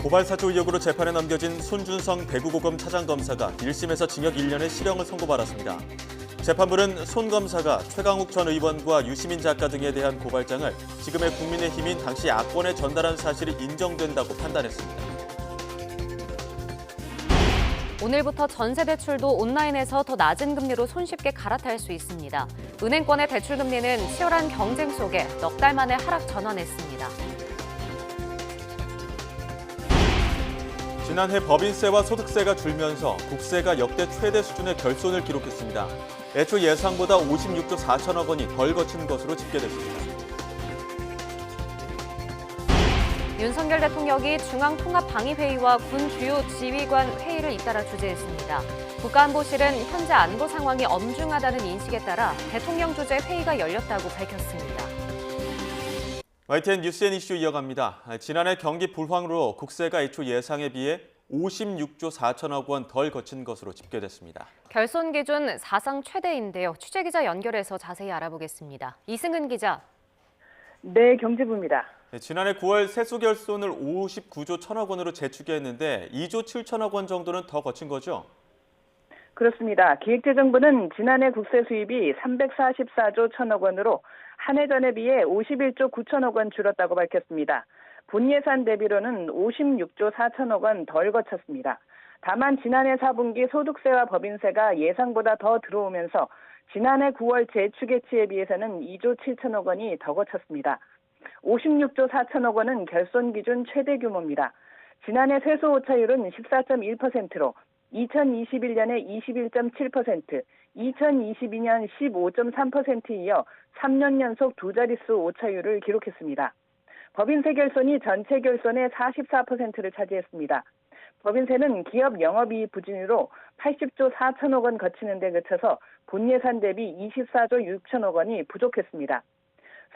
고발 사주 의혹으로 재판에 넘겨진 손준성 대구고검 차장검사가 1심에서 징역 1년의 실형을 선고받았습니다. 재판부는 손 검사가 최강욱 전 의원과 유시민 작가 등에 대한 고발장을 지금의 국민의힘인 당시 야권에 전달한 사실이 인정된다고 판단했습니다. 오늘부터 전세 대출도 온라인에서 더 낮은 금리로 손쉽게 갈아탈 수 있습니다. 은행권의 대출 금리는 치열한 경쟁 속에 넉 달 만에 하락 전환했습니다. 지난해 법인세와 소득세가 줄면서 국세가 역대 최대 수준의 결손을 기록했습니다. 애초 예상보다 56조 4천억 원이 덜 거친 것으로 집계됐습니다. 윤석열 대통령이 중앙통합방위회의와 군 주요 지휘관 회의를 잇따라 주재했습니다. 국가안보실은 현재 안보 상황이 엄중하다는 인식에 따라 대통령 주재 회의가 열렸다고 밝혔습니다. YTN 뉴스앤 이슈 이어갑니다. 지난해 경기 불황으로 국세가 애초 예상에 비해 56조 4천억 원 덜 거친 것으로 집계됐습니다. 결손 기준 사상 최대인데요. 취재기자 연결해서 자세히 알아보겠습니다. 이승은 기자. 네, 경제부입니다. 지난해 9월 세수 결손을 59조 1천억 원으로 재추계했는데 2조 7천억 원 정도는 더 거친 거죠? 그렇습니다. 기획재정부는 지난해 국세 수입이 344조 1천억 원으로 한 해 전에 비해 51조 9천억 원 줄었다고 밝혔습니다. 본 예산 대비로는 56조 4천억 원 덜 거쳤습니다. 다만 지난해 4분기 소득세와 법인세가 예상보다 더 들어오면서 지난해 9월 재추계치에 비해서는 2조 7천억 원이 더 거쳤습니다. 56조 4천억 원은 결손 기준 최대 규모입니다. 지난해 세수 오차율은 14.1%로 2021년에 21.7%, 2022년 15.3%에 이어 3년 연속 두 자릿수 오차율을 기록했습니다. 법인세 결손이 전체 결손의 44%를 차지했습니다. 법인세는 기업 영업이익 부진으로 80조 4천억 원 거치는 데 그쳐서 본 예산 대비 24조 6천억 원이 부족했습니다.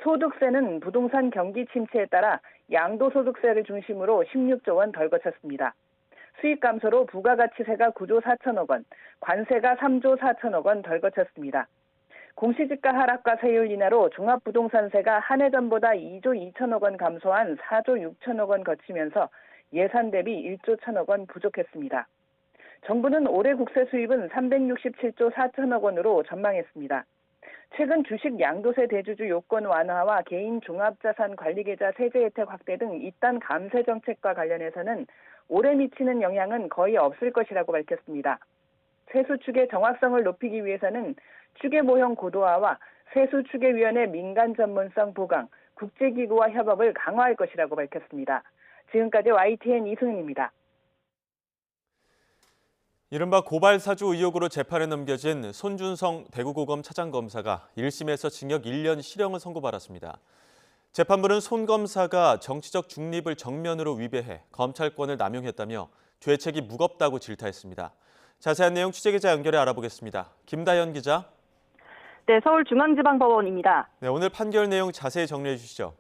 소득세는 부동산 경기 침체에 따라 양도소득세를 중심으로 16조 원 덜 거쳤습니다. 수입 감소로 부가가치세가 9조 4천억 원, 관세가 3조 4천억 원 덜 거쳤습니다. 공시지가 하락과 세율 인하로 종합부동산세가 한 해 전보다 2조 2천억 원 감소한 4조 6천억 원 거치면서 예산 대비 1조 1천억 원 부족했습니다. 정부는 올해 국세 수입은 367조 4천억 원으로 전망했습니다. 최근 주식 양도세 대주주 요건 완화와 개인 종합자산 관리계좌 세제 혜택 확대 등 이딴 감세 정책과 관련해서는 올해 미치는 영향은 거의 없을 것이라고 밝혔습니다. 세수 추계 정확성을 높이기 위해서는 추계 모형 고도화와 세수 추계위원회 민간 전문성 보강, 국제기구와 협업을 강화할 것이라고 밝혔습니다. 지금까지 YTN 이승은입니다. 이른바 고발 사주 의혹으로 재판에 넘겨진 손준성 대구고검 차장검사가 1심에서 징역 1년 실형을 선고받았습니다. 재판부는 손 검사가 정치적 중립을 정면으로 위배해 검찰권을 남용했다며 죄책이 무겁다고 질타했습니다. 자세한 내용 취재기자 연결해 알아보겠습니다. 김다연 기자. 네, 서울중앙지방법원입니다. 네, 오늘 판결 내용 자세히 정리해 주시죠.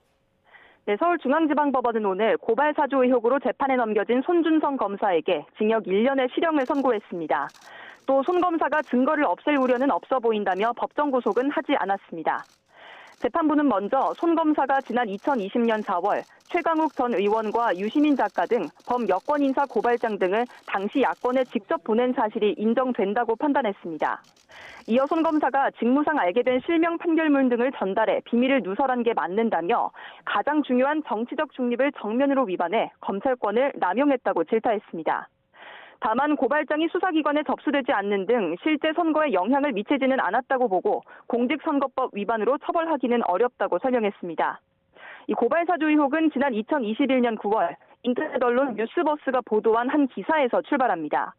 네, 서울중앙지방법원은 오늘 고발 사주 의혹으로 재판에 넘겨진 손준성 검사에게 징역 1년의 실형을 선고했습니다. 또 손 검사가 증거를 없앨 우려는 없어 보인다며 법정 구속은 하지 않았습니다. 재판부는 먼저 손 검사가 지난 2020년 4월 최강욱 전 의원과 유시민 작가 등 범여권 인사 고발장 등을 당시 야권에 직접 보낸 사실이 인정된다고 판단했습니다. 이어 손 검사가 직무상 알게 된 실명 판결문 등을 전달해 비밀을 누설한 게 맞는다며 가장 중요한 정치적 중립을 정면으로 위반해 검찰권을 남용했다고 질타했습니다. 다만 고발장이 수사기관에 접수되지 않는 등 실제 선거에 영향을 미치지는 않았다고 보고 공직선거법 위반으로 처벌하기는 어렵다고 설명했습니다. 이 고발 사주 의혹은 지난 2021년 9월 인터넷 언론 뉴스버스가 보도한 한 기사에서 출발합니다.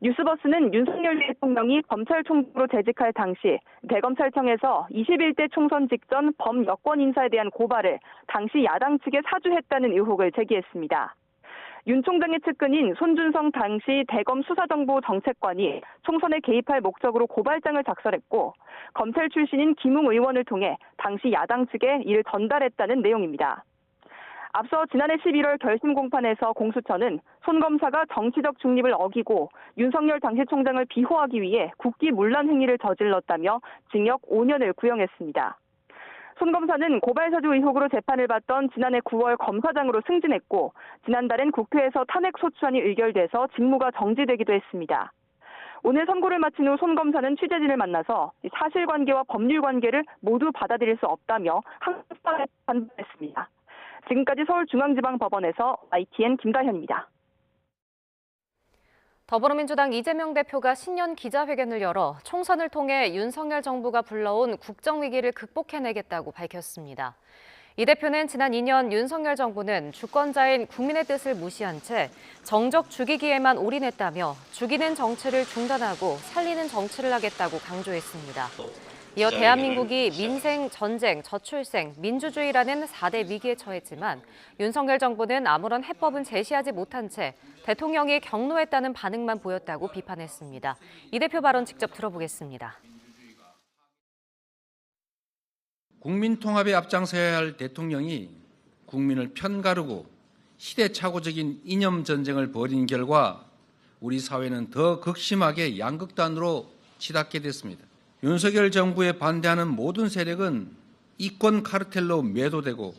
뉴스버스는 윤석열 대통령이 검찰총장으로 재직할 당시 대검찰청에서 21대 총선 직전 범여권 인사에 대한 고발을 당시 야당 측에 사주했다는 의혹을 제기했습니다. 윤 총장의 측근인 손준성 당시 대검 수사정보 정책관이 총선에 개입할 목적으로 고발장을 작성했고 검찰 출신인 김웅 의원을 통해 당시 야당 측에 이를 전달했다는 내용입니다. 앞서 지난해 11월 결심 공판에서 공수처는 손 검사가 정치적 중립을 어기고 윤석열 당시 총장을 비호하기 위해 국기문란 행위를 저질렀다며 징역 5년을 구형했습니다. 손 검사는 고발 사주 의혹으로 재판을 받던 지난해 9월 검사장으로 승진했고 지난달엔 국회에서 탄핵 소추안이 의결돼서 직무가 정지되기도 했습니다. 오늘 선고를 마친 후 손 검사는 취재진을 만나서 사실관계와 법률관계를 모두 받아들일 수 없다며 항소를 반발했습니다. 지금까지 서울중앙지방법원에서 YTN 김다현입니다. 더불어민주당 이재명 대표가 신년 기자회견을 열어 총선을 통해 윤석열 정부가 불러온 국정위기를 극복해내겠다고 밝혔습니다. 이 대표는 지난 2년 윤석열 정부는 주권자인 국민의 뜻을 무시한 채 정적 죽이기에만 올인했다며 죽이는 정치를 중단하고 살리는 정치를 하겠다고 강조했습니다. 이어 대한민국이 민생, 전쟁, 저출생, 민주주의라는 4대 위기에 처했지만 윤석열 정부는 아무런 해법은 제시하지 못한 채 대통령이 경로했다는 반응만 보였다고 비판했습니다. 이 대표 발언 직접 들어보겠습니다. 국민 통합에 앞장서야 할 대통령이 국민을 편가르고 시대착오적인 이념 전쟁을 벌인 결과 우리 사회는 더 극심하게 양극단으로 치닫게 됐습니다. 윤석열 정부에 반대하는 모든 세력은 이권 카르텔로 매도되고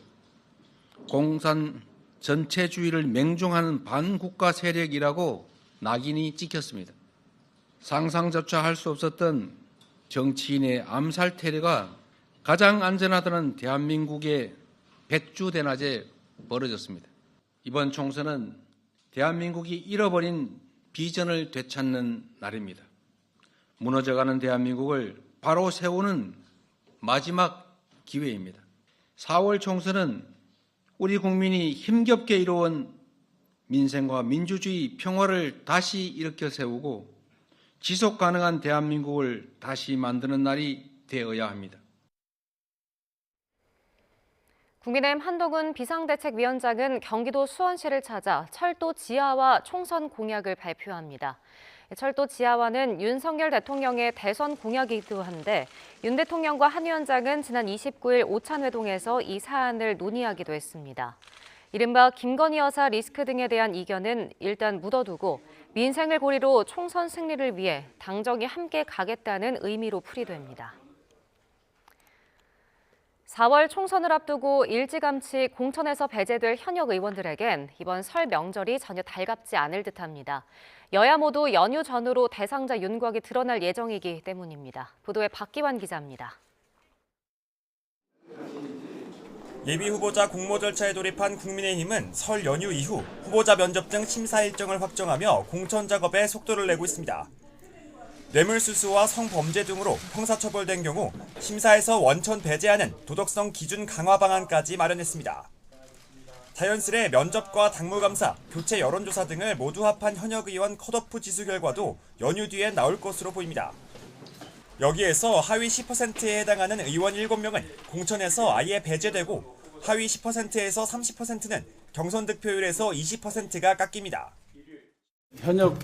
공산 전체주의를 맹종하는 반국가 세력이라고 낙인이 찍혔습니다. 상상조차 할 수 없었던 정치인의 암살 테러가 가장 안전하다는 대한민국의 백주대낮에 벌어졌습니다. 이번 총선은 대한민국이 잃어버린 비전을 되찾는 날입니다. 무너져가는 대한민국을 바로 세우는 마지막 기회입니다. 4월 총선은 우리 국민이 힘겹게 이뤄온 민생과 민주주의 평화를 다시 일으켜 세우고 지속 가능한 대한민국을 다시 만드는 날이 되어야 합니다. 국민의힘 한동훈 비상대책위원장은 경기도 수원시를 찾아 철도 지하화 총선 공약을 발표합니다. 철도 지하화는 윤석열 대통령의 대선 공약이기도 한데 윤 대통령과 한 위원장은 지난 29일 오찬회동에서 이 사안을 논의하기도 했습니다. 이른바 김건희 여사 리스크 등에 대한 이견은 일단 묻어두고 민생을 고리로 총선 승리를 위해 당정이 함께 가겠다는 의미로 풀이됩니다. 4월 총선을 앞두고 일찌감치 공천에서 배제될 현역 의원들에겐 이번 설 명절이 전혀 달갑지 않을 듯합니다. 여야 모두 연휴 전후로 대상자 윤곽이 드러날 예정이기 때문입니다. 보도에 박기환 기자입니다. 예비 후보자 공모 절차에 돌입한 국민의힘은 설 연휴 이후 후보자 면접 등 심사 일정을 확정하며 공천 작업에 속도를 내고 있습니다. 뇌물수수와 성범죄 등으로 형사처벌된 경우 심사에서 원천 배제하는 도덕성 기준 강화 방안까지 마련했습니다. 자연스레 면접과 당무감사, 교체 여론조사 등을 모두 합한 현역 의원 컷오프 지수 결과도 연휴 뒤에 나올 것으로 보입니다. 여기에서 하위 10%에 해당하는 의원 7명은 공천에서 아예 배제되고 하위 10%에서 30%는 경선 득표율에서 20%가 깎입니다. 현역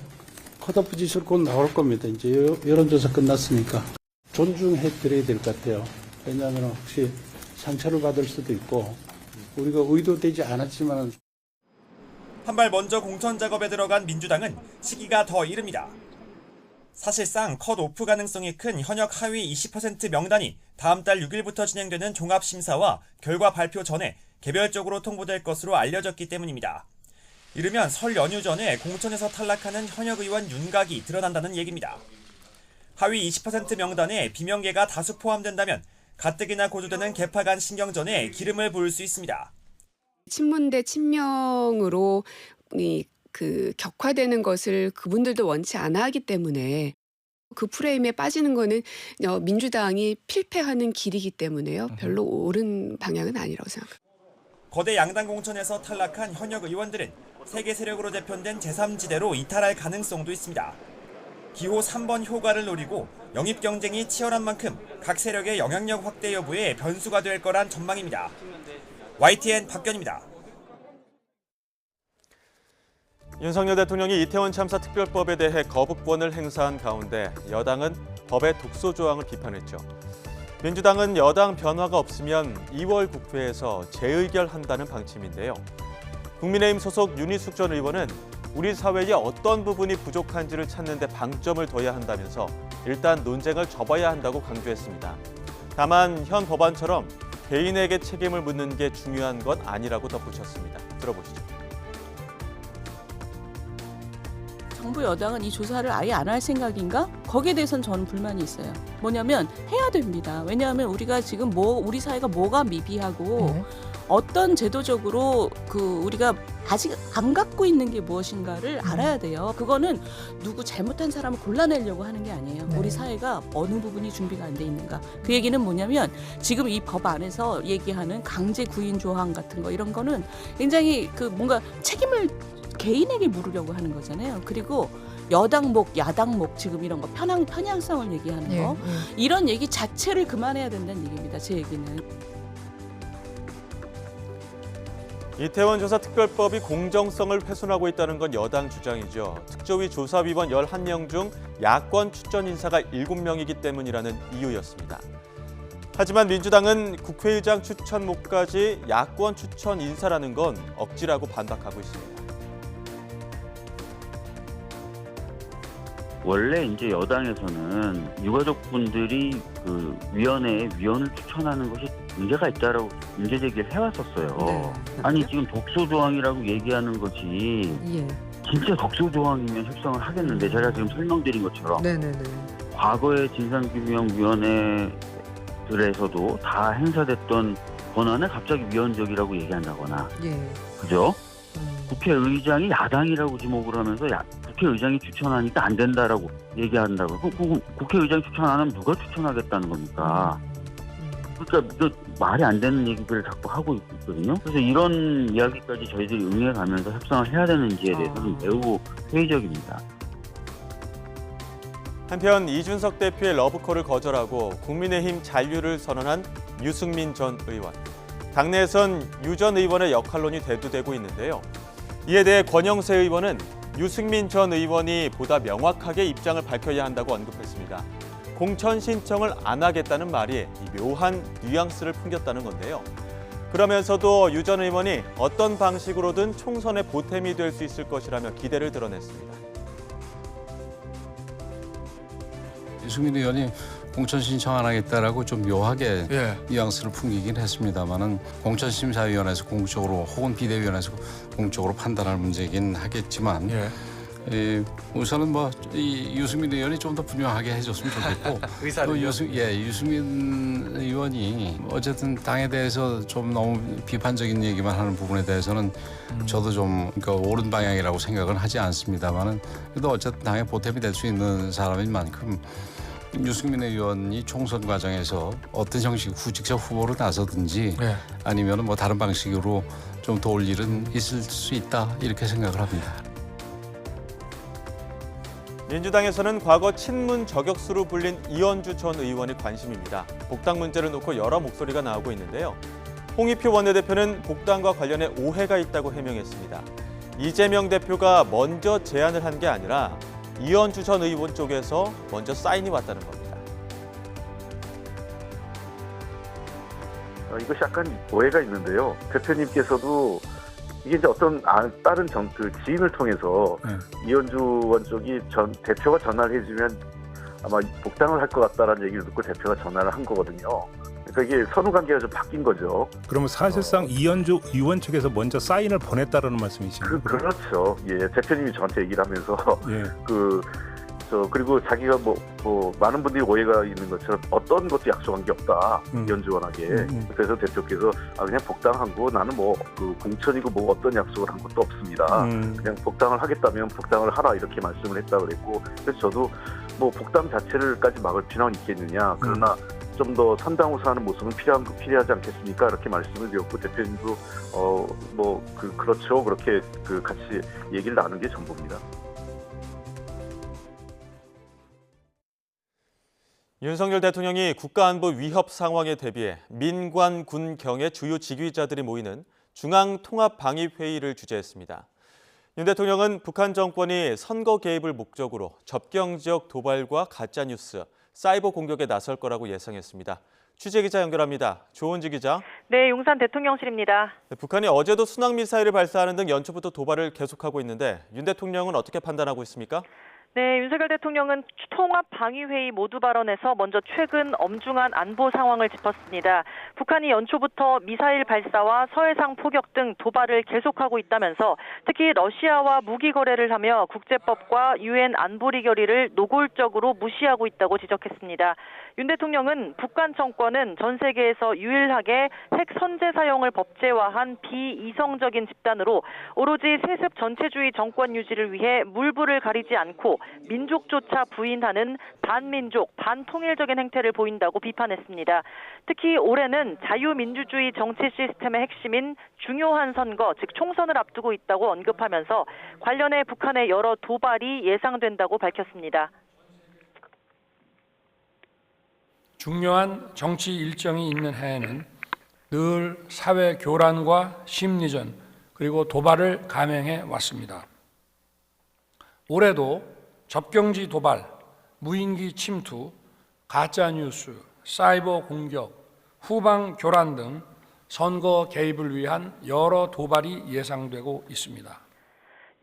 컷오프 지수로 곧 나올 겁니다. 이제 여론조사 끝났으니까 존중해 드려야 될 것 같아요. 왜냐하면 혹시 상처를 받을 수도 있고 우리가 의도되지 않았지만 한발 먼저 공천 작업에 들어간 민주당은 시기가 더 이릅니다. 사실상 컷오프 가능성이 큰 현역 하위 20% 명단이 다음 달 6일부터 진행되는 종합심사와 결과 발표 전에 개별적으로 통보될 것으로 알려졌기 때문입니다. 이르면 설 연휴 전에 공천에서 탈락하는 현역 의원 윤곽이 드러난다는 얘기입니다. 하위 20% 명단에 비명계가 다수 포함된다면 가뜩이나 고조되는 개파 간 신경전에 기름을 부을 수 있습니다. 친문 대 친명으로 격화되는 것을 그분들도 원치 않아 하기 때문에 그 프레임에 빠지는 거는 민주당이 필패하는 길이기 때문에요. 별로 옳은 방향은 아니라고 생각합니다. 거대 양당 공천에서 탈락한 현역 의원들은 세계 세력으로 대편된 제3지대로 이탈할 가능성도 있습니다. 기호 3번 효과를 노리고 영입 경쟁이 치열한 만큼 각 세력의 영향력 확대 여부에 변수가 될 거란 전망입니다. YTN 박견입니다. 윤석열 대통령이 이태원 참사 특별법에 대해 거부권을 행사한 가운데 여당은 법의 독소 조항을 비판했죠. 민주당은 여당 변화가 없으면 2월 국회에서 재의결한다는 방침인데요. 국민의힘 소속 윤희숙 전 의원은 우리 사회의 어떤 부분이 부족한지를 찾는 데 방점을 둬야 한다면서 일단 논쟁을 접어야 한다고 강조했습니다. 다만 현 법안처럼 개인에게 책임을 묻는 게 중요한 건 아니라고 덧붙였습니다. 들어보시죠. 정부 여당은 이 조사를 아예 안 할 생각인가? 거기에 대해서는 저는 불만이 있어요. 뭐냐면 해야 됩니다. 왜냐하면 우리가 지금 우리 사회가 뭐가 미비하고 어떤 제도적으로 우리가 아직 안 갖고 있는 게 무엇인가를 알아야 돼요. 그거는 누구 잘못한 사람을 골라내려고 하는 게 아니에요. 우리 사회가 어느 부분이 준비가 안 돼 있는가. 그 얘기는 뭐냐면 지금 이 법 안에서 얘기하는 강제 구인 조항 같은 거 이런 거는 굉장히 뭔가 책임을 개인에게 물으려고 하는 거잖아요. 그리고 여당목, 야당목 지금 이런 거 편향성을 얘기하는 거 이런 얘기 자체를 그만해야 된다는 얘기입니다. 제 얘기는. 이태원 조사 특별법이 공정성을 훼손하고 있다는 건 여당 주장이죠. 특조위 조사 위원 11명 중 야권 추천 인사가 7명이기 때문이라는 이유였습니다. 하지만 민주당은 국회의장 추천목까지 야권 추천 인사라는 건 억지라고 반박하고 있습니다. 원래 이제 여당에서는 유가족분들이 그 위원회에 위원을 추천하는 것이 문제가 있다라고 문제 제기를 해왔었어요. 네. 아니 지금 독소 조항이라고 얘기하는 것이 진짜 독소 조항이면 협상을 하겠는데 제가 지금 설명드린 것처럼 과거의 진상규명위원회들에서도 다 행사됐던 권한을 갑자기 위헌적이라고 얘기한다거나, 그죠? 국회의장이 야당이라고 지목을 하면서 국회의장이 추천하니까 안 된다라고 얘기한다고. 국회의장 추천 안 하면 누가 추천하겠다는 겁니까? 그러니까 말이 안 되는 얘기들을 자꾸 하고 있거든요. 그래서 이런 이야기까지 저희들이 응해가면서 협상을 해야 되는지에 대해서는 매우 회의적입니다. 한편 이준석 대표의 러브콜을 거절하고 국민의힘 잔류를 선언한 유승민 전 의원. 당내에선 유 전 의원의 역할론이 대두되고 있는데요. 이에 대해 권영세 의원은 유승민 전 의원이 보다 명확하게 입장을 밝혀야 한다고 언급했습니다. 공천 신청을 안 하겠다는 말이 묘한 뉘앙스를 풍겼다는 건데요. 그러면서도 유 전 의원이 어떤 방식으로든 총선의 보탬이 될 수 있을 것이라며 기대를 드러냈습니다. 유승민 의원이 공천 신청 안 하겠다라고 좀 묘하게 뉘앙스를 풍기긴 했습니다만은 공천심사위원회에서 공적으로 혹은 비대위원회에서 공적으로 판단할 문제이긴 하겠지만 우선은 이 유승민 의원이 좀 더 분명하게 해줬으면 좋겠고 또 유승민 의원이 어쨌든 당에 대해서 좀 너무 비판적인 얘기만 하는 부분에 대해서는 저도 좀 옳은 방향이라고 생각은 하지 않습니다만은 그래도 어쨌든 당에 보탬이 될 수 있는 사람인 만큼 유승민 의원이 총선 과정에서 어떤 형식 후직적 후보로 나서든지 아니면 다른 방식으로 좀 도울 일은 있을 수 있다 이렇게 생각을 합니다. 민주당에서는 과거 친문 저격수로 불린 이현주 전 의원이 관심입니다. 복당 문제를 놓고 여러 목소리가 나오고 있는데요. 홍익표 원내대표는 복당과 관련해 오해가 있다고 해명했습니다. 이재명 대표가 먼저 제안을 한 게 아니라 이현주 전 의원 쪽에서 먼저 사인이 왔다는 겁니다. 이것이 약간 오해가 있는데요. 대표님께서도 이게 이제 어떤 다른 지인을 통해서 이현주 의원 쪽이 대표가 전화를 해주면 아마 복당을 할 것 같다라는 얘기를 듣고 대표가 전화를 한 거거든요. 그러니까 이게 선후 관계가 좀 바뀐 거죠. 그러면 사실상 이현주 의원 측에서 먼저 사인을 보냈다라는 말씀이신가요? 그렇죠. 대표님이 저한테 얘기를 하면서 그리고 자기가 많은 분들이 오해가 있는 것처럼 어떤 것도 약속한 게 없다. 이현주 의원에게. 그래서 대표께서 그냥 복당하고 나는 공천이고 어떤 약속을 한 것도 없습니다. 그냥 복당을 하겠다면 복당을 하라 이렇게 말씀을 했다고 그랬고 그래서 저도 복당 자체를까지 막을 필요는 있겠느냐. 그러나 좀 더 선당우사하는 모습은 필요하지 않겠습니까? 이렇게 말씀을 드렸고 대표님도 그렇죠. 그렇게 같이 얘기를 나눈 게 전부입니다. 윤석열 대통령이 국가안보 위협 상황에 대비해 민관, 군, 경의 주요 지휘자들이 모이는 중앙통합방위회의를 주재했습니다. 윤 대통령은 북한 정권이 선거 개입을 목적으로 접경 지역 도발과 가짜뉴스, 사이버 공격에 나설 거라고 예상했습니다. 취재기자 연결합니다. 조은지 기자. 네, 용산 대통령실입니다. 북한이 어제도 순항미사일을 발사하는 등 연초부터 도발을 계속하고 있는데 윤 대통령은 어떻게 판단하고 있습니까? 네, 윤석열 대통령은 통합방위회의 모두 발언에서 먼저 최근 엄중한 안보 상황을 짚었습니다. 북한이 연초부터 미사일 발사와 서해상 포격 등 도발을 계속하고 있다면서 특히 러시아와 무기 거래를 하며 국제법과 유엔 안보리 결의를 노골적으로 무시하고 있다고 지적했습니다. 윤 대통령은 북한 정권은 전 세계에서 유일하게 핵 선제 사용을 법제화한 비이성적인 집단으로 오로지 세습 전체주의 정권 유지를 위해 물불을 가리지 않고 민족조차 부인하는 반민족, 반통일적인 행태를 보인다고 비판했습니다. 특히 올해는 자유민주주의 정치 시스템의 핵심인 중요한 선거, 즉 총선을 앞두고 있다고 언급하면서 관련해 북한의 여러 도발이 예상된다고 밝혔습니다. 중요한 정치 일정이 있는 해에는 늘 사회 교란과 심리전 그리고 도발을 감행해 왔습니다. 올해도 접경지 도발, 무인기 침투, 가짜뉴스, 사이버 공격, 후방 교란 등 선거 개입을 위한 여러 도발이 예상되고 있습니다.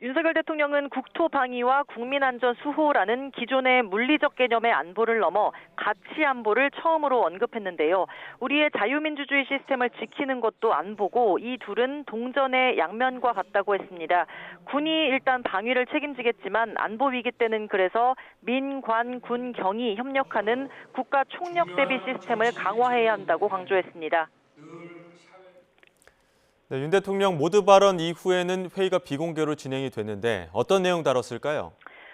윤석열 대통령은 국토방위와 국민안전 수호라는 기존의 물리적 개념의 안보를 넘어 가치 안보를 처음으로 언급했는데요. 우리의 자유민주주의 시스템을 지키는 것도 안보고 이 둘은 동전의 양면과 같다고 했습니다. 군이 일단 방위를 책임지겠지만 안보 위기 때는 그래서 민, 관, 군, 경이 협력하는 국가 총력 대비 시스템을 강화해야 한다고 강조했습니다. 네, 윤 대통령 모두 발언 이후에는 회의가 비공개로 진행이 됐는데 어떤 내용 다뤘을까요?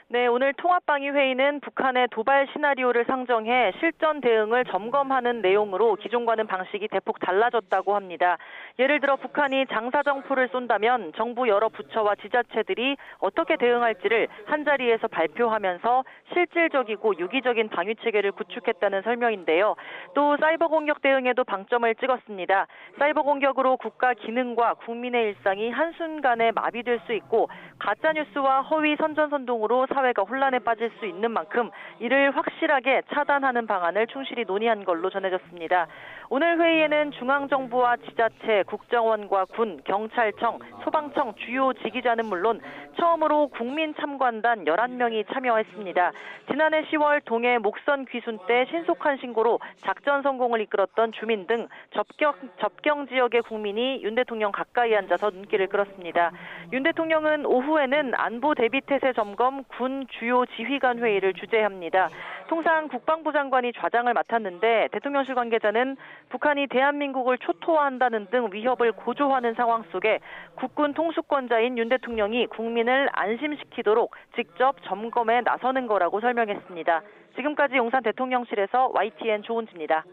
네, 오늘 통합방위회의는 북한의 도발 시나리오를 상정해 실전 대응을 점검하는 내용으로 기존과는 방식이 대폭 달라졌다고 합니다. 예를 들어 북한이 장사정포를 쏜다면 정부 여러 부처와 지자체들이 어떻게 대응할지를 한자리에서 발표하면서 실질적이고 유기적인 방위체계를 구축했다는 설명인데요. 또 사이버 공격 대응에도 방점을 찍었습니다. 사이버 공격으로 국가 기능과 국민의 일상이 한순간에 마비될 수 있고 가짜뉴스와 허위 선전선동으로 사회가 혼란에 빠질 수 있는 만큼 이를 확실하게 차단하는 방안을 충실히 논의한 걸로 전해졌습니다. 오늘 회의에는 중앙정부와 지자체, 국정원과 군, 경찰청, 소방청 주요 지휘자는 물론 처음으로 국민 참관단 11명이 참여했습니다. 지난해 10월 동해 목선 귀순 때 신속한 신고로 작전 성공을 이끌었던 주민 등 접경 지역의 국민이 윤 대통령 가까이 앉아서 눈길을 끌었습니다. 윤 대통령은 오후에는 안보 대비 태세 점검 군 주요 지휘관 회의를 주재합니다. 통상 국방부 장관이 좌장을 맡았는데 대통령실 관계자는 북한이 대한민국을 초토화한다는 등 위협을 고조하는 상황 속에 국군 통수권자인 윤 대통령이 국민을 안심시키도록 직접 점검에 나서는 거라고 설명했습니다. 지금까지 용산 대통령실에서 YTN 조은지입니다.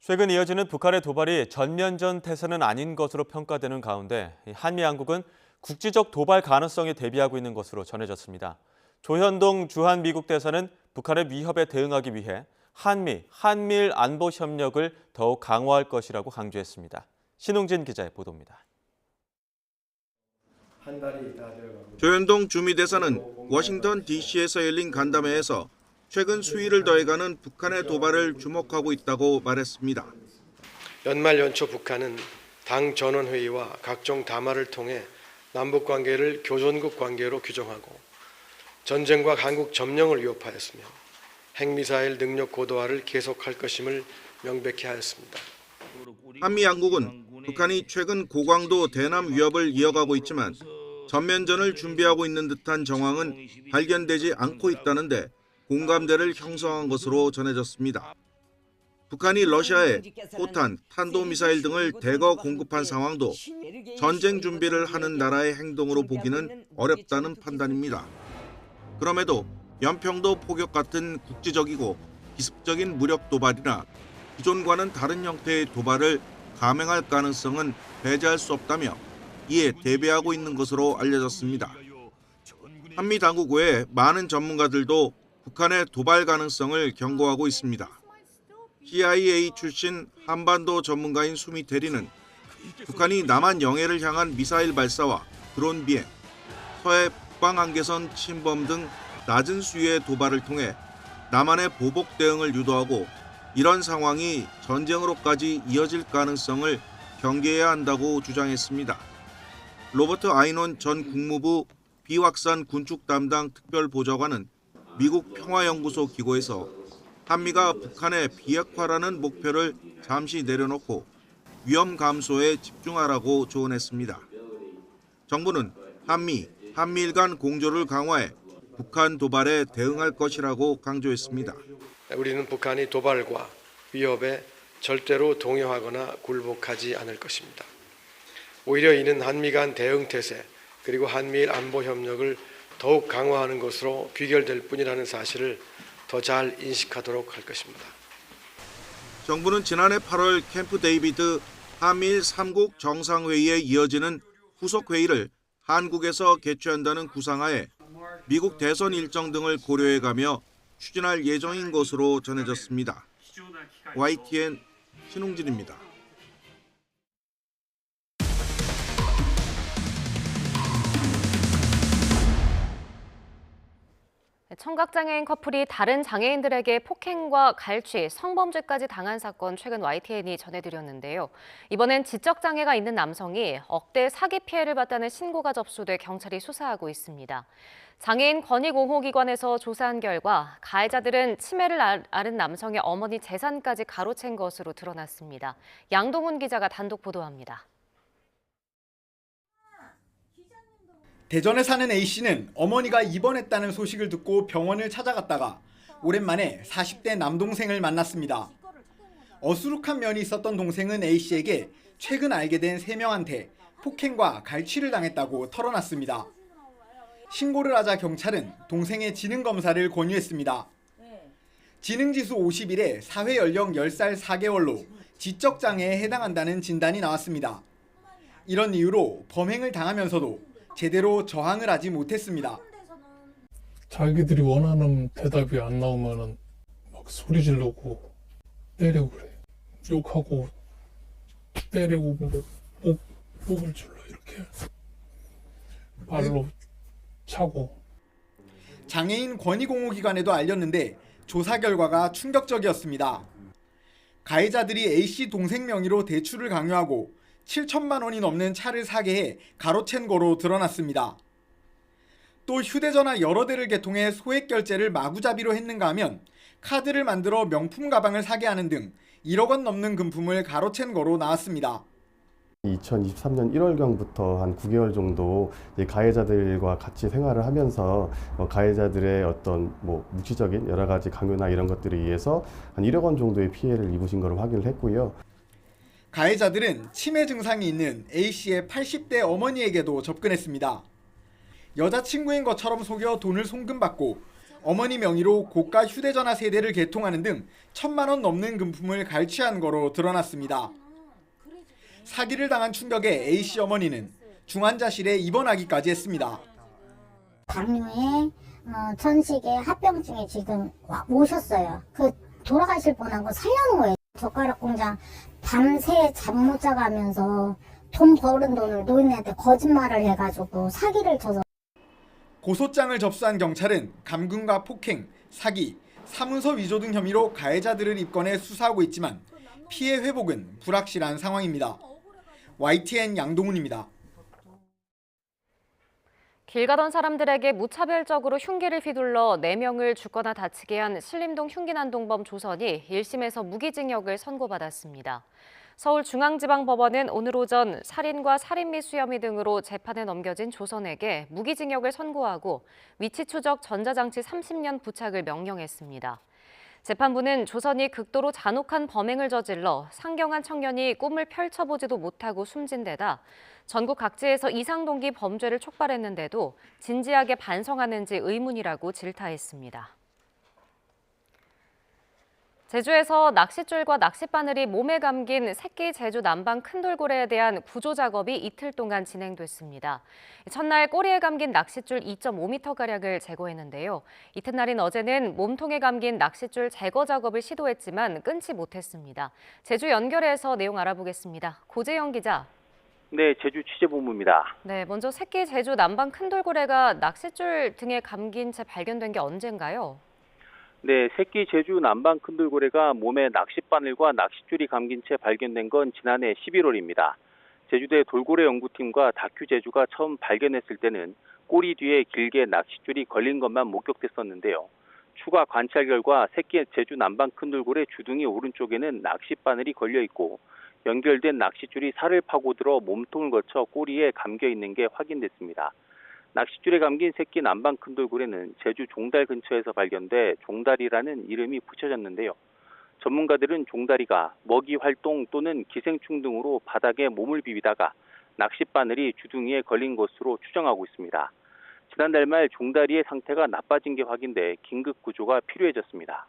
최근 이어지는 북한의 도발이 전면전 태세는 아닌 것으로 평가되는 가운데 한미 양국은 국지적 도발 가능성에 대비하고 있는 것으로 전해졌습니다. 조현동 주한 미국 대사는 북한의 위협에 대응하기 위해 한미일 안보 협력을 더욱 강화할 것이라고 강조했습니다. 신웅진 기자의 보도입니다. 조현동 주미대사는 워싱턴 DC에서 열린 간담회에서 최근 수위를 더해가는 북한의 도발을 주목하고 있다고 말했습니다. 연말 연초 북한은 당 전원회의와 각종 담화를 통해 남북관계를 교전국 관계로 규정하고 전쟁과 한국 점령을 위협하였으며 핵미사일 능력 고도화를 계속할 것임을 명백히 하였습니다. 한미 양국은 북한이 최근 고강도 대남 위협을 이어가고 있지만 전면전을 준비하고 있는 듯한 정황은 발견되지 않고 있다는데 공감대를 형성한 것으로 전해졌습니다. 북한이 러시아에 포탄, 탄도미사일 등을 대거 공급한 상황도 전쟁 준비를 하는 나라의 행동으로 보기는 어렵다는 판단입니다. 그럼에도 연평도 포격 같은 국지적이고 기습적인 무력 도발이나 기존과는 다른 형태의 도발을 감행할 가능성은 배제할 수 없다며 이에 대비하고 있는 것으로 알려졌습니다. 한미 당국 외에 많은 전문가들도 북한의 도발 가능성을 경고하고 있습니다. CIA 출신 한반도 전문가인 수미 대리는 북한이 남한 영해를 향한 미사일 발사와 드론 비행, 서해 북방 한계선 침범 등 낮은 수위의 도발을 통해 남한의 보복 대응을 유도하고 이런 상황이 전쟁으로까지 이어질 가능성을 경계해야 한다고 주장했습니다. 로버트 아이논 전 국무부 비확산 군축 담당 특별보좌관은 미국 평화연구소 기고에서 한미가 북한의 비핵화라는 목표를 잠시 내려놓고 위험 감소에 집중하라고 조언했습니다. 정부는 한미일 간 공조를 강화해 북한 도발에 대응할 것이라고 강조했습니다. 우리는 북한이 도발과 위협에 절대로 동요하거나 굴복하지 않을 것입니다. 오히려 이는 한미 간 대응 태세 그리고 한미일 안보 협력을 더욱 강화하는 것으로 귀결될 뿐이라는 사실을 더 잘 인식하도록 할 것입니다. 정부는 지난해 8월 캠프 데이비드 한미일 3국 정상회의에 이어지는 후속 회의를 한국에서 개최한다는 구상하에 미국 대선 일정 등을 고려해가며 추진할 예정인 것으로 전해졌습니다. YTN 신홍진입니다. 청각장애인 커플이 다른 장애인들에게 폭행과 갈취, 성범죄까지 당한 사건 최근 YTN이 전해드렸는데요. 이번엔 지적장애가 있는 남성이 억대 사기 피해를 봤다는 신고가 접수돼 경찰이 수사하고 있습니다. 장애인 권익옹호기관에서 조사한 결과 가해자들은 치매를 앓은 남성의 어머니 재산까지 가로챈 것으로 드러났습니다. 양동훈 기자가 단독 보도합니다. 대전에 사는 A씨는 어머니가 입원했다는 소식을 듣고 병원을 찾아갔다가 오랜만에 40대 남동생을 만났습니다. 어수룩한 면이 있었던 동생은 A씨에게 최근 알게 된 3명한테 폭행과 갈취를 당했다고 털어놨습니다. 신고를 하자 경찰은 동생의 지능검사를 권유했습니다. 지능지수 51에 사회 연령 10살 4개월로 지적장애에 해당한다는 진단이 나왔습니다. 이런 이유로 범행을 당하면서도 제대로 저항을 하지 못했습니다. 자기들이 원하는 대답이 안 나오면은 막 소리 지르고 때리고 그래. 욕하고 때리고 목을 줄러 이렇게 발로 차고. 장애인 권익옹호기관에도 알렸는데 조사 결과가 충격적이었습니다. 가해자들이 A씨 동생 명의로 대출을 강요하고 7천만 원이 넘는 차를 사게 해 가로챈 거로 드러났습니다. 또 휴대전화 여러 대를 개통해 소액 결제를 마구잡이로 했는가 하면 카드를 만들어 명품 가방을 사게 하는 등 1억 원 넘는 금품을 가로챈 거로 나왔습니다. 2023년 1월경부터 한 9개월 정도 가해자들과 같이 생활을 하면서 가해자들의 어떤 묵시적인 여러 가지 강요나 이런 것들에 의해서 한 1억 원 정도의 피해를 입으신 것을 확인을 했고요. 가해자들은 치매 증상이 있는 A씨의 80대 어머니에게도 접근했습니다. 여자친구인 것처럼 속여 돈을 송금받고 어머니 명의로 고가 휴대전화 세대를 개통하는 등 1,000만 원 넘는 금품을 갈취한 거로 드러났습니다. 사기를 당한 충격에 A씨 어머니는 중환자실에 입원하기까지 했습니다. 당뇨에 천식에 합병증에 지금 오셨어요. 그 돌아가실 뻔한 거 살려는 거예요. 젓가락 공장 밤새 잠 못 자가면서 돈 버는 돈을 노인네한테 거짓말을 해가지고 사기를 쳐서. 고소장을 접수한 경찰은 감금과 폭행, 사기, 사문서 위조 등 혐의로 가해자들을 입건해 수사하고 있지만 피해 회복은 불확실한 상황입니다. YTN 양동훈입니다. 길 가던 사람들에게 무차별적으로 흉기를 휘둘러 4명을 죽거나 다치게 한 신림동 흉기난동범 조선이 1심에서 무기징역을 선고받았습니다. 서울중앙지방법원은 오늘 오전 살인과 살인미수 혐의 등으로 재판에 넘겨진 조선에게 무기징역을 선고하고 위치 추적 전자장치 30년 부착을 명령했습니다. 재판부는 조선이 극도로 잔혹한 범행을 저질러 상경한 청년이 꿈을 펼쳐보지도 못하고 숨진 데다 전국 각지에서 이상동기 범죄를 촉발했는데도 진지하게 반성하는지 의문이라고 질타했습니다. 제주에서 낚싯줄과 낚싯바늘이 몸에 감긴 새끼 제주 남방 큰 돌고래에 대한 구조 작업이 이틀 동안 진행됐습니다. 첫날 꼬리에 감긴 낚싯줄 2.5m가량을 제거했는데요. 이튿날인 어제는 몸통에 감긴 낚싯줄 제거 작업을 시도했지만 끊지 못했습니다. 제주 연결해서 내용 알아보겠습니다. 고재영 기자. 네, 제주 취재본부입니다. 네, 먼저 새끼 제주 남방 큰 돌고래가 낚싯줄 등에 감긴 채 발견된 게 언젠가요? 네, 새끼 제주 남방 큰 돌고래가 몸에 낚싯바늘과 낚싯줄이 감긴 채 발견된 건 지난해 11월입니다. 제주대 돌고래 연구팀과 다큐 제주가 처음 발견했을 때는 꼬리 뒤에 길게 낚싯줄이 걸린 것만 목격됐었는데요. 추가 관찰 결과 새끼 제주 남방 큰 돌고래 주둥이 오른쪽에는 낚싯바늘이 걸려 있고 연결된 낚싯줄이 살을 파고들어 몸통을 거쳐 꼬리에 감겨 있는 게 확인됐습니다. 낚싯줄에 감긴 새끼 남방 큰 돌고래는 제주 종달 근처에서 발견돼 종달이라는 이름이 붙여졌는데요. 전문가들은 종다리가 먹이 활동 또는 기생충 등으로 바닥에 몸을 비비다가 낚싯바늘이 주둥이에 걸린 것으로 추정하고 있습니다. 지난달 말 종다리의 상태가 나빠진 게 확인돼 긴급 구조가 필요해졌습니다.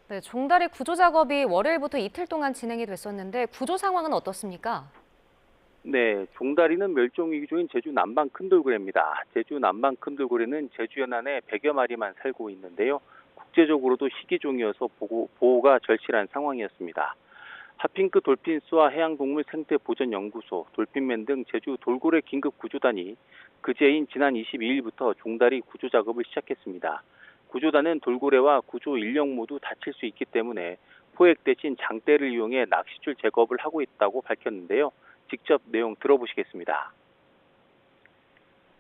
네, 종다리 구조 작업이 월요일부터 이틀 동안 진행이 됐었는데 구조 상황은 어떻습니까? 네, 종다리는 멸종위기종인 제주 남방 큰 돌고래입니다. 제주 남방 큰 돌고래는 제주 연안에 100여 마리만 살고 있는데요. 국제적으로도 희귀종이어서 보호가 절실한 상황이었습니다. 핫핑크 돌핀스와 해양동물 생태보전연구소, 돌핀맨 등 제주 돌고래 긴급구조단이 그제인 지난 22일부터 종다리 구조 작업을 시작했습니다. 구조단은 돌고래와 구조 인력 모두 다칠 수 있기 때문에 포획 대신 장대를 이용해 낚싯줄 제거를 하고 있다고 밝혔는데요. 직접 내용 들어보시겠습니다.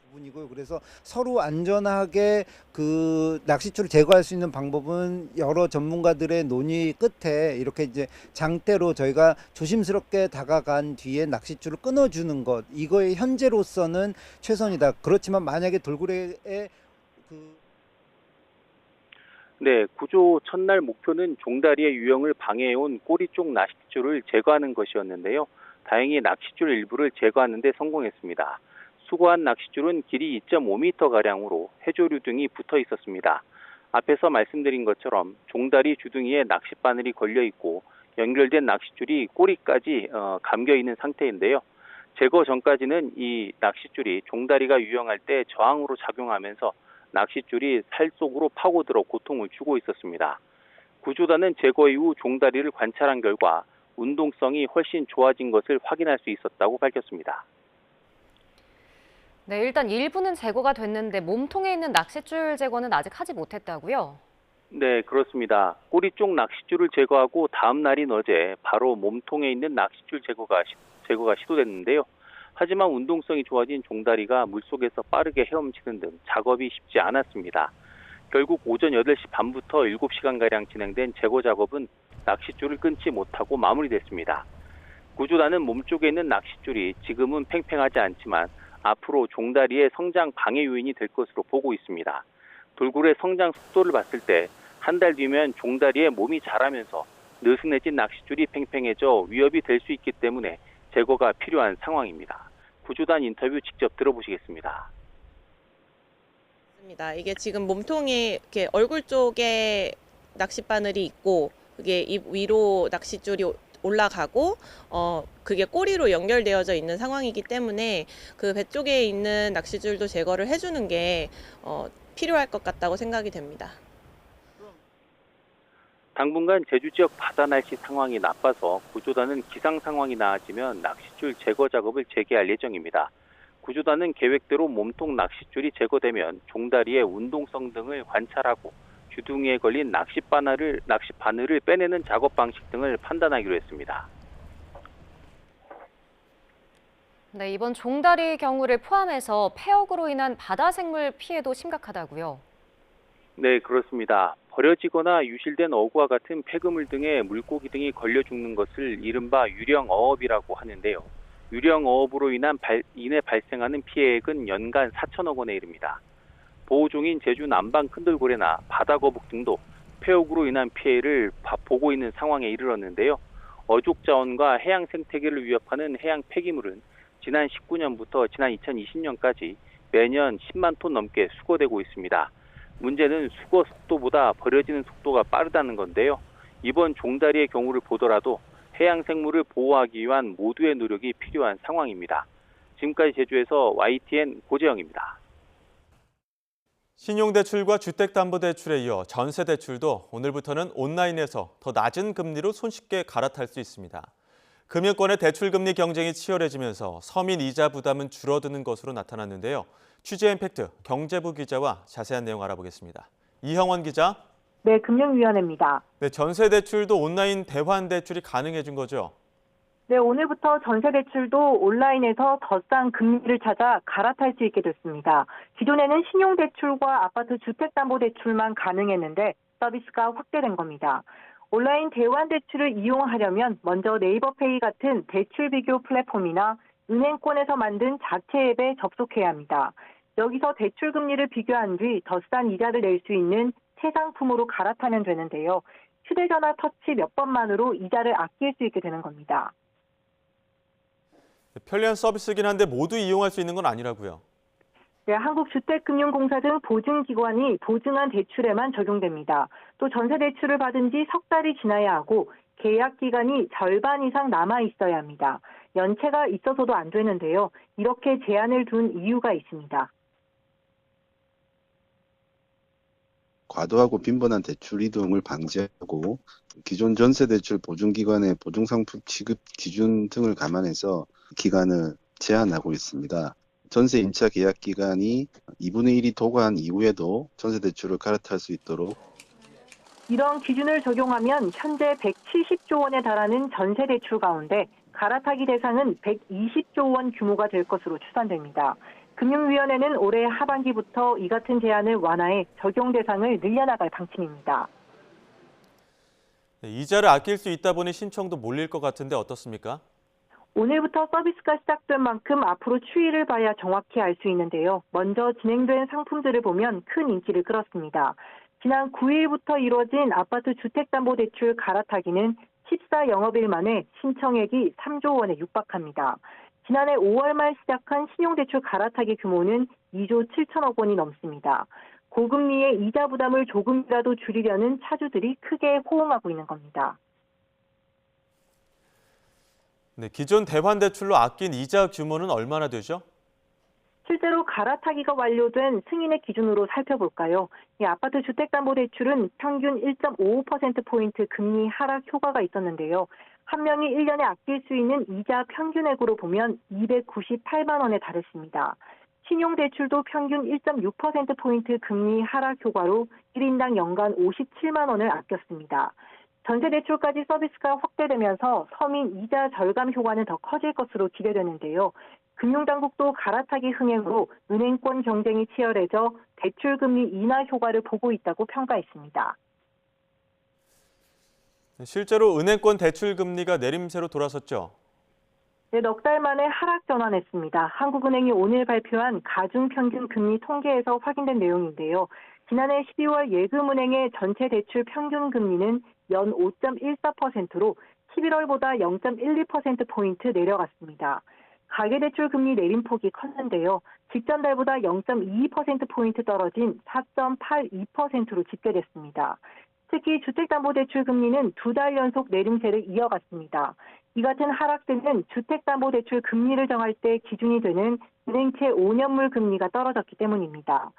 부분이고요. 그래서 서로 안전하게 그 낚싯줄을 제거할 수 있는 방법은 여러 전문가들의 논의 끝에 이렇게 이제 장대로 저희가 조심스럽게 다가간 뒤에 낚싯줄을 끊어주는 것, 이거에 현재로서는 최선이다. 그렇지만 만약에 돌고래의 네, 구조 첫날 목표는 종다리의 유형을 방해해온 꼬리 쪽 낚싯줄을 제거하는 것이었는데요. 다행히 낚싯줄 일부를 제거하는 데 성공했습니다. 수거한 낚싯줄은 길이 2.5m가량으로 해조류 등이 붙어 있었습니다. 앞에서 말씀드린 것처럼 종다리 주둥이에 낚싯바늘이 걸려 있고 연결된 낚싯줄이 꼬리까지 감겨 있는 상태인데요. 제거 전까지는 이 낚싯줄이 종다리가 유영할 때 저항으로 작용하면서 낚싯줄이 살 속으로 파고들어 고통을 주고 있었습니다. 구조단은 제거 이후 종다리를 관찰한 결과 운동성이 훨씬 좋아진 것을 확인할 수 있었다고 밝혔습니다. 네, 일단 일부는 제거가 됐는데 몸통에 있는 낚싯줄 제거는 아직 하지 못했다고요? 네, 그렇습니다. 꼬리 쪽 낚싯줄을 제거하고 다음 날인 어제 바로 몸통에 있는 낚싯줄 제거가 시도됐는데요. 하지만 운동성이 좋아진 종다리가 물속에서 빠르게 헤엄치는 등 작업이 쉽지 않았습니다. 결국 오전 8시 반부터 7시간가량 진행된 제거 작업은 낚싯줄을 끊지 못하고 마무리됐습니다. 구조단은 몸쪽에 있는 낚싯줄이 지금은 팽팽하지 않지만 앞으로 종다리의 성장 방해 요인이 될 것으로 보고 있습니다. 돌고래 성장 속도를 봤을 때 한 달 뒤면 종다리의 몸이 자라면서 느슨해진 낚싯줄이 팽팽해져 위협이 될 수 있기 때문에 제거가 필요한 상황입니다. 구조단 인터뷰 직접 들어보시겠습니다. 이게 지금 몸통에 이렇게 얼굴 쪽에 낚싯바늘이 있고 그게 입 위로 낚싯줄이 올라가고 그게 꼬리로 연결되어져 있는 상황이기 때문에 그 배 쪽에 있는 낚싯줄도 제거를 해주는 게 필요할 것 같다고 생각이 됩니다. 당분간 제주 지역 바다 날씨 상황이 나빠서 구조단은 기상 상황이 나아지면 낚싯줄 제거 작업을 재개할 예정입니다. 구조단은 계획대로 몸통 낚싯줄이 제거되면 종다리의 운동성 등을 관찰하고 주둥이에 걸린 낚싯바늘을 빼내는 작업 방식 등을 판단하기로 했습니다. 네, 이번 종다리 경우를 포함해서 폐역으로 인한 바다 생물 피해도 심각하다고요? 네, 그렇습니다. 버려지거나 유실된 어구와 같은 폐그물 등에 물고기 등이 걸려 죽는 것을 이른바 유령어업이라고 하는데요. 유령어업으로 인해 발생하는 피해액은 연간 4천억 원에 이릅니다. 보호종인 제주 남방 큰돌고래나 바다거북 등도 폐역으로 인한 피해를 보고 있는 상황에 이르렀는데요. 어족 자원과 해양 생태계를 위협하는 해양 폐기물은 지난 19년부터 지난 2020년까지 매년 10만 톤 넘게 수거되고 있습니다. 문제는 수거 속도보다 버려지는 속도가 빠르다는 건데요. 이번 종다리의 경우를 보더라도 해양 생물을 보호하기 위한 모두의 노력이 필요한 상황입니다. 지금까지 제주에서 YTN 고재영입니다. 신용대출과 주택담보대출에 이어 전세대출도 오늘부터는 온라인에서 더 낮은 금리로 손쉽게 갈아탈 수 있습니다. 금융권의 대출금리 경쟁이 치열해지면서 서민 이자 부담은 줄어드는 것으로 나타났는데요. 취재 임팩트 경제부 기자와 자세한 내용 알아보겠습니다. 이형원 기자. 네, 금융위원회입니다. 네, 전세대출도 온라인 대환대출이 가능해진 거죠? 네, 오늘부터 전세 대출도 온라인에서 더 싼 금리를 찾아 갈아탈 수 있게 됐습니다. 기존에는 신용대출과 아파트 주택담보대출만 가능했는데 서비스가 확대된 겁니다. 온라인 대환대출을 이용하려면 먼저 네이버페이 같은 대출 비교 플랫폼이나 은행권에서 만든 자체 앱에 접속해야 합니다. 여기서 대출 금리를 비교한 뒤 더 싼 이자를 낼 수 있는 새 상품으로 갈아타면 되는데요. 휴대전화 터치 몇 번만으로 이자를 아낄 수 있게 되는 겁니다. 편리한 서비스이긴 한데 모두 이용할 수 있는 건 아니라고요. 네, 한국주택금융공사 등 보증기관이 보증한 대출에만 적용됩니다. 또 전세대출을 받은 지 석 달이 지나야 하고 계약 기간이 절반 이상 남아 있어야 합니다. 연체가 있어서도 안 되는데요. 이렇게 제한을 둔 이유가 있습니다. 과도하고 빈번한 대출 이동을 방지하고 기존 전세대출 보증기관의 보증상품 취급 기준 등을 감안해서 기간을 제한하고 있습니다. 전세 임차 계약 기간이 2분의 1이 도과한 이후에도 전세대출을 갈아탈 수 있도록 이런 기준을 적용하면 현재 170조 원에 달하는 전세대출 가운데 갈아타기 대상은 120조 원 규모가 될 것으로 추산됩니다. 금융위원회는 올해 하반기부터 이 같은 제한을 완화해 적용 대상을 늘려나갈 방침입니다. 이자를 아낄 수 있다 보니 신청도 몰릴 것 같은데 어떻습니까? 오늘부터 서비스가 시작된 만큼 앞으로 추이를 봐야 정확히 알 수 있는데요. 먼저 진행된 상품들을 보면 큰 인기를 끌었습니다. 지난 9일부터 이루어진 아파트 주택담보대출 갈아타기는 14영업일 만에 신청액이 3조 원에 육박합니다. 지난해 5월 말 시작한 신용대출 갈아타기 규모는 2조 7천억 원이 넘습니다. 고금리의 이자 부담을 조금이라도 줄이려는 차주들이 크게 호응하고 있는 겁니다. 네, 기존 대환대출로 아낀 이자 규모는 얼마나 되죠? 실제로 갈아타기가 완료된 승인의 기준으로 살펴볼까요? 이 아파트 주택담보대출은 평균 1.55%포인트 금리 하락 효과가 있었는데요. 한 명이 1년에 아낄 수 있는 이자 평균액으로 보면 298만 원에 달했습니다. 신용대출도 평균 1.6%포인트 금리 하락 효과로 1인당 연간 57만 원을 아꼈습니다. 전세대출까지 서비스가 확대되면서 서민 이자 절감 효과는 더 커질 것으로 기대되는데요. 금융당국도 갈아타기 흥행으로 은행권 경쟁이 치열해져 대출금리 인하 효과를 보고 있다고 평가했습니다. 실제로 은행권 대출 금리가 내림세로 돌아섰죠? 네, 넉 달 만에 하락 전환했습니다. 한국은행이 오늘 발표한 가중평균 금리 통계에서 확인된 내용인데요. 지난해 12월 예금은행의 전체 대출 평균 금리는 연 5.14%로 11월보다 0.12%포인트 내려갔습니다. 가계대출 금리 내림폭이 컸는데요. 직전 달보다 0.22%포인트 떨어진 4.82%로 집계됐습니다. 특히 주택담보대출 금리는 2달 연속 내림세를 이어갔습니다. 이 같은 하락세는 주택담보대출 금리를 정할 때 기준이 되는 은행채 5년물 금리가 떨어졌기 때문입니다.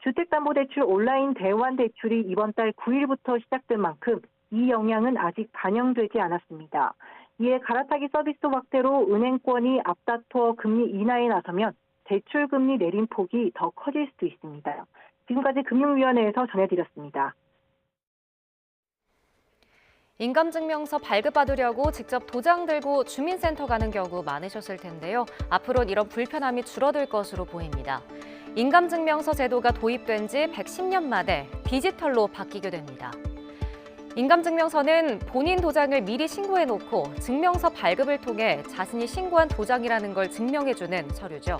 주택담보대출 온라인 대환대출이 이번 달 9일부터 시작된 만큼 이 영향은 아직 반영되지 않았습니다. 이에 갈아타기 서비스 확대로 은행권이 앞다퉈 금리 인하에 나서면 대출 금리 내림폭이 더 커질 수도 있습니다. 지금까지 금융위원회에서 전해드렸습니다. 인감증명서 발급받으려고 직접 도장 들고 주민센터 가는 경우 많으셨을 텐데요. 앞으로는 이런 불편함이 줄어들 것으로 보입니다. 인감증명서 제도가 도입된 지 110년 만에 디지털로 바뀌게 됩니다. 인감증명서는 본인 도장을 미리 신고해놓고 증명서 발급을 통해 자신이 신고한 도장이라는 걸 증명해주는 서류죠.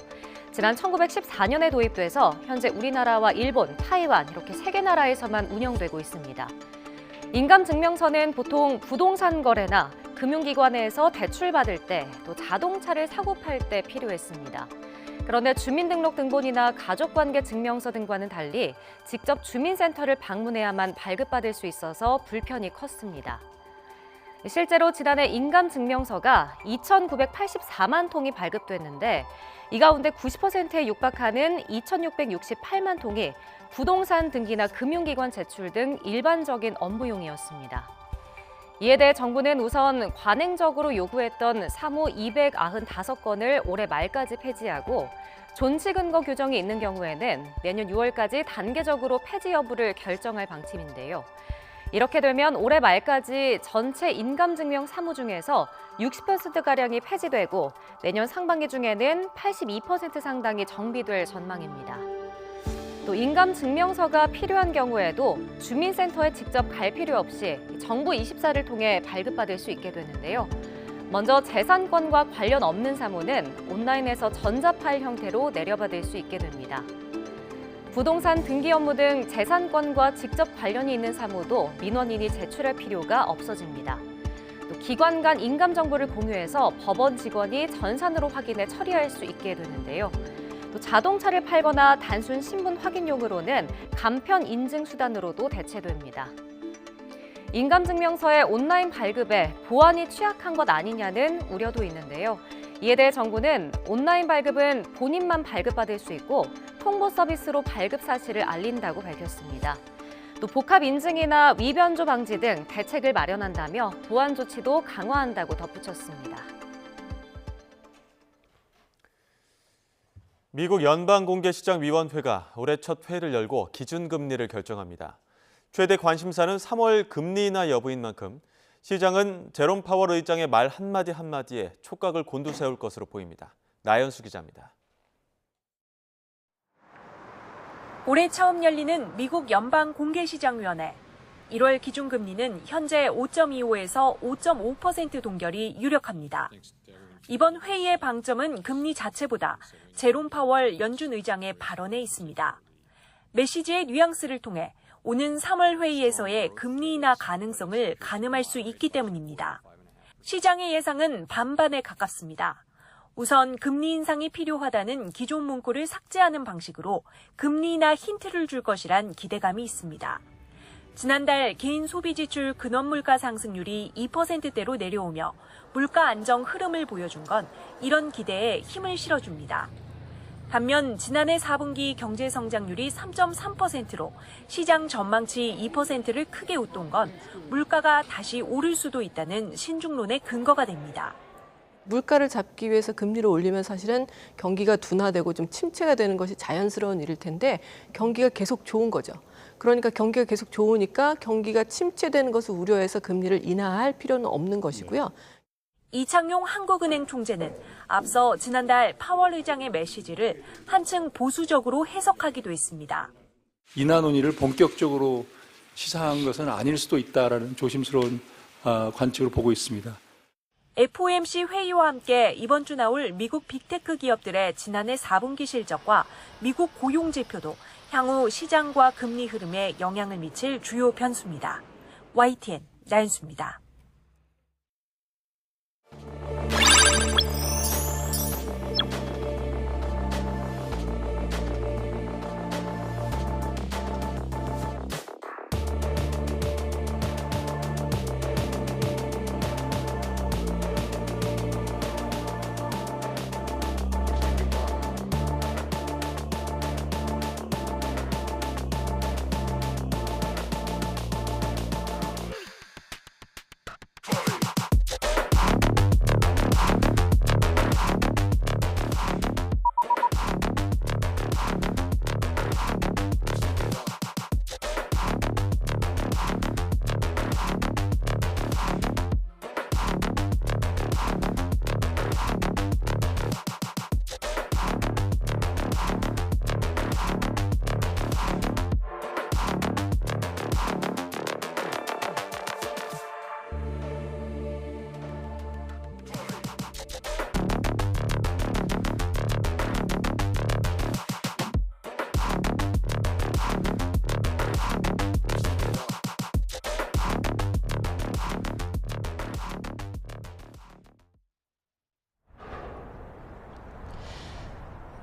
지난 1914년에 도입돼서 현재 우리나라와 일본, 타이완 이렇게 3개 나라에서만 운영되고 있습니다. 인감증명서는 보통 부동산 거래나 금융기관에서 대출받을 때, 또 자동차를 사고 팔 때 필요했습니다. 그런데 주민등록등본이나 가족관계 증명서 등과는 달리 직접 주민센터를 방문해야만 발급받을 수 있어서 불편이 컸습니다. 실제로 지난해 인감증명서가 2,984만 통이 발급됐는데 이 가운데 90%에 육박하는 2,668만 통이 부동산 등기나 금융기관 제출 등 일반적인 업무용이었습니다. 이에 대해 정부는 우선 관행적으로 요구했던 사무 295건을 올해 말까지 폐지하고 존치 근거 규정이 있는 경우에는 내년 6월까지 단계적으로 폐지 여부를 결정할 방침인데요. 이렇게 되면 올해 말까지 전체 인감증명 사무 중에서 60%가량이 폐지되고 내년 상반기 중에는 82% 상당이 정비될 전망입니다. 또 인감증명서가 필요한 경우에도 주민센터에 직접 갈 필요 없이 정부24를 통해 발급받을 수 있게 되는데요. 먼저 재산권과 관련 없는 사무는 온라인에서 전자파일 형태로 내려받을 수 있게 됩니다. 부동산 등기 업무 등 재산권과 직접 관련이 있는 사무도 민원인이 제출할 필요가 없어집니다. 또 기관 간 인감 정보를 공유해서 법원 직원이 전산으로 확인해 처리할 수 있게 되는데요. 또 자동차를 팔거나 단순 신분 확인용으로는 간편 인증 수단으로도 대체됩니다. 인감증명서의 온라인 발급에 보안이 취약한 것 아니냐는 우려도 있는데요. 이에 대해 정부는 온라인 발급은 본인만 발급받을 수 있고 통보 서비스로 발급 사실을 알린다고 밝혔습니다. 또 복합 인증이나 위변조 방지 등 대책을 마련한다며 보안 조치도 강화한다고 덧붙였습니다. 미국 연방공개시장위원회가 올해 첫 회의를 열고 기준금리를 결정합니다. 최대 관심사는 3월 금리 인하 여부인 만큼 시장은 제롬 파월 의장의 말 한마디 한마디에 촉각을 곤두세울 것으로 보입니다. 나연수 기자입니다. 올해 처음 열리는 미국 연방공개시장위원회. 1월 기준금리는 현재 5.25에서 5.5% 동결이 유력합니다. 이번 회의의 방점은 금리 자체보다 제롬 파월 연준 의장의 발언에 있습니다. 메시지의 뉘앙스를 통해 오는 3월 회의에서의 금리 인하 가능성을 가늠할 수 있기 때문입니다. 시장의 예상은 반반에 가깝습니다. 우선 금리 인상이 필요하다는 기존 문구를 삭제하는 방식으로 금리 인하 힌트를 줄 것이란 기대감이 있습니다. 지난달 개인 소비지출 근원물가 상승률이 2%대로 내려오며 물가 안정 흐름을 보여준 건 이런 기대에 힘을 실어줍니다. 반면 지난해 4분기 경제 성장률이 3.3%로 시장 전망치 2%를 크게 웃돈 건 물가가 다시 오를 수도 있다는 신중론의 근거가 됩니다. 물가를 잡기 위해서 금리를 올리면 사실은 경기가 둔화되고 좀 침체가 되는 것이 자연스러운 일일 텐데 경기가 계속 좋은 거죠. 그러니까 경기가 계속 좋으니까 경기가 침체되는 것을 우려해서 금리를 인하할 필요는 없는 것이고요. 이창용 한국은행 총재는 앞서 지난달 파월 의장의 메시지를 한층 보수적으로 해석하기도 했습니다. 인하 논의를 본격적으로 시사한 것은 아닐 수도 있다라는 조심스러운 관측으로 보고 있습니다. FOMC 회의와 함께 이번 주 나올 미국 빅테크 기업들의 지난해 4분기 실적과 미국 고용 지표도 향후 시장과 금리 흐름에 영향을 미칠 주요 변수입니다. YTN 나연수입니다.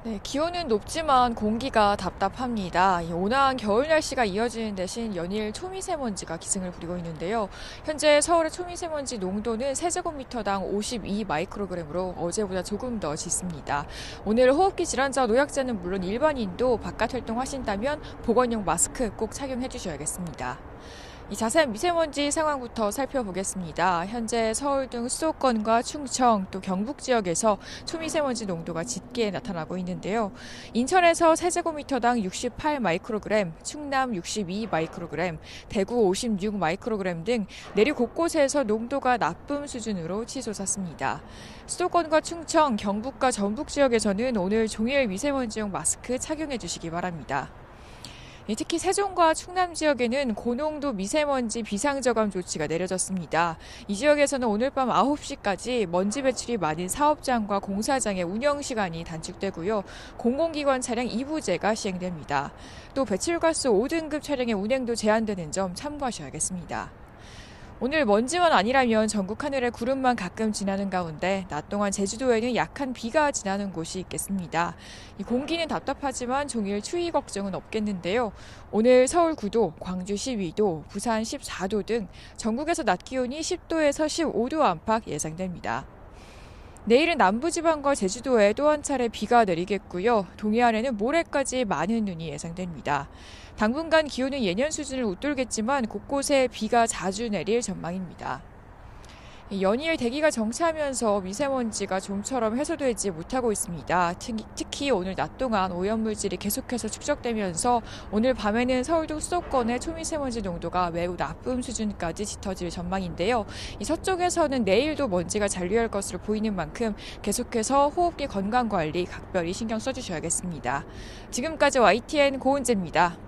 네, 기온은 높지만 공기가 답답합니다. 온화한 겨울 날씨가 이어지는 대신 연일 초미세먼지가 기승을 부리고 있는데요. 현재 서울의 초미세먼지 농도는 세제곱미터당 52 마이크로그램으로 어제보다 조금 더 짙습니다. 오늘 호흡기 질환자 노약자는 물론 일반인도 바깥 활동하신다면 보건용 마스크 꼭 착용해 주셔야겠습니다. 이 자세한 미세먼지 상황부터 살펴보겠습니다. 현재 서울 등 수도권과 충청 또 경북 지역에서 초미세먼지 농도가 짙게 나타나고 있는데요. 인천에서 세제곱미터당 68 마이크로그램, 충남 62 마이크로그램, 대구 56 마이크로그램 등 내륙 곳곳에서 농도가 나쁨 수준으로 치솟았습니다. 수도권과 충청, 경북과 전북 지역에서는 오늘 종일 미세먼지용 마스크 착용해 주시기 바랍니다. 특히 세종과 충남 지역에는 고농도 미세먼지 비상저감 조치가 내려졌습니다. 이 지역에서는 오늘 밤 9시까지 먼지 배출이 많은 사업장과 공사장의 운영 시간이 단축되고요. 공공기관 차량 2부제가 시행됩니다. 또 배출가스 5등급 차량의 운행도 제한되는 점 참고하셔야겠습니다. 오늘 먼지만 아니라면 전국 하늘에 구름만 가끔 지나는 가운데 낮 동안 제주도에는 약한 비가 지나는 곳이 있겠습니다. 이 공기는 답답하지만 종일 추위 걱정은 없겠는데요. 오늘 서울 9도, 광주 12도, 부산 14도 등 전국에서 낮 기온이 10도에서 15도 안팎 예상됩니다. 내일은 남부지방과 제주도에 또 한 차례 비가 내리겠고요. 동해안에는 모레까지 많은 눈이 예상됩니다. 당분간 기온은 예년 수준을 웃돌겠지만 곳곳에 비가 자주 내릴 전망입니다. 연이을 대기가 정체하면서 미세먼지가 좀처럼 해소되지 못하고 있습니다. 특히 오늘 낮 동안 오염물질이 계속해서 축적되면서 오늘 밤에는 서울 등 수도권의 초미세먼지 농도가 매우 나쁨 수준까지 짙어질 전망인데요. 이 서쪽에서는 내일도 먼지가 잔류할 것으로 보이는 만큼 계속해서 호흡기 건강관리 각별히 신경 써주셔야겠습니다. 지금까지 YTN 고은재입니다.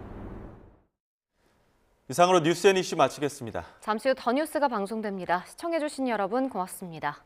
이상으로 뉴스 앤 이슈 마치겠습니다. 잠시 후 더 뉴스가 방송됩니다. 시청해주신 여러분 고맙습니다.